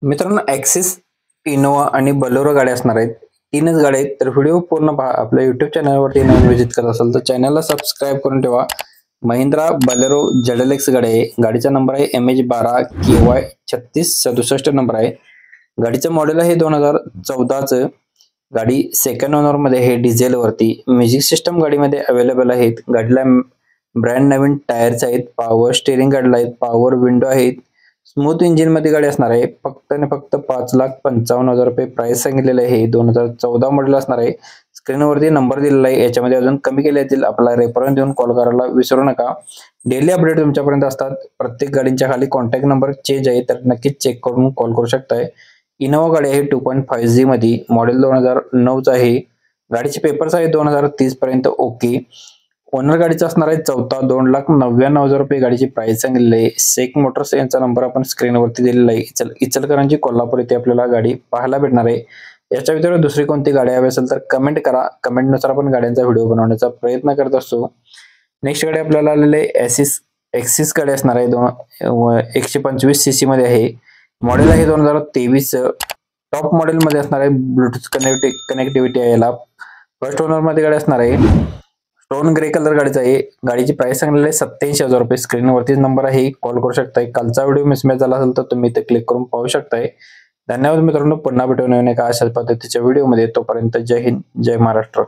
मित्रांनो, axis, Innova आणि Bolero गाड्या असणार आहेत. तीनच गाड्या आहेत. तर व्हिडिओ पूर्ण पहा. आपल्या YouTube चॅनलवरती नवीन व्हिजिट करत असाल तर चॅनलला सबस्क्राईब करून ठेवा. महिंद्रा बोलेरो ZLX गाडी आहे. गाडीचा नंबर आहे MH12 KY 3667 नंबर आहे. गाडीचं मॉडेल आहे 2014चं. गाडी सेकंड ओनर मध्ये आहे, डिझेल वरती. म्युझिक सिस्टम गाडीमध्ये अवेलेबल आहेत. गाडीला ब्रँड नवीन टायर्स आहेत. पॉवर स्टीअरिंग गाडीला आहेत. पॉवर विंडो आहेत. स्मूथ इंजिन मध्ये गाडी असणार आहे. फक्त आणि फक्त 5,55,000 रुपये प्राइस सांगितलेलं आहे. 2014 मॉडेल असणार आहे. स्क्रीनवरती नंबर दिलेला आहे. याच्यामध्ये अजून कमी केले जातील. आपला रेफरन्स देऊन कॉल करायला विसरू नका. डेली अपडेट तुमच्यापर्यंत असतात. प्रत्येक गाडींच्या खाली कॉन्टॅक्ट नंबर चेंज आहे, तर नक्कीच चेक करून कॉल करू शकताय. इनोवा गाडी आहे 2.5G मध्ये. मॉडेल 2009च आहे. गाडीचे पेपर्स आहेत 2030 पर्यंत ओके. ओनर गाडीचा असणार आहे चौथा. 2,99,000 रुपये गाडीची प्राइस सांगितलेली आहे. शेख मोटर्स यांचा नंबर आपण स्क्रीनवरती दिलेला आहे. इचलकरंजी कोल्हापूर येथे आपल्याला गाडी पाहायला भेटणार आहे. याच्या व्यतिरिक्त दुसरी कोणती गाडी हवी असेल तर कमेंट करा. कमेंटनुसार आपण गाड्यांचा व्हिडिओ बनवण्याचा प्रयत्न करत असतो. नेक्स्ट गाडी आपल्याला आलेली आहे ॲक्सिस गाडी असणार आहे. 125cc मध्ये आहे. मॉडेल आहे 2023. टॉप मॉडेल मध्ये असणार आहे. ब्लूटूथ कनेक्टिव्हिटी आहे याला. फर्स्ट ओनर मध्ये गाडी असणार आहे. स्टोन ग्रे कलर गाडीचा आहे. गाडीची प्राइस सांगलेली आहे 87,000 रुपये. स्क्रीनवरतीच नंबर आहे, कॉल करू शकताय. कालचा व्हिडिओ मिसमॅच झाला असेल तर तुम्ही इथे क्लिक करून पाहू शकताय. धन्यवाद मित्रांनो. पुन्हा भेटून एका अशाच पद्धतीच्या व्हिडिओमध्ये. तोपर्यंत जय हिंद, जय महाराष्ट्र.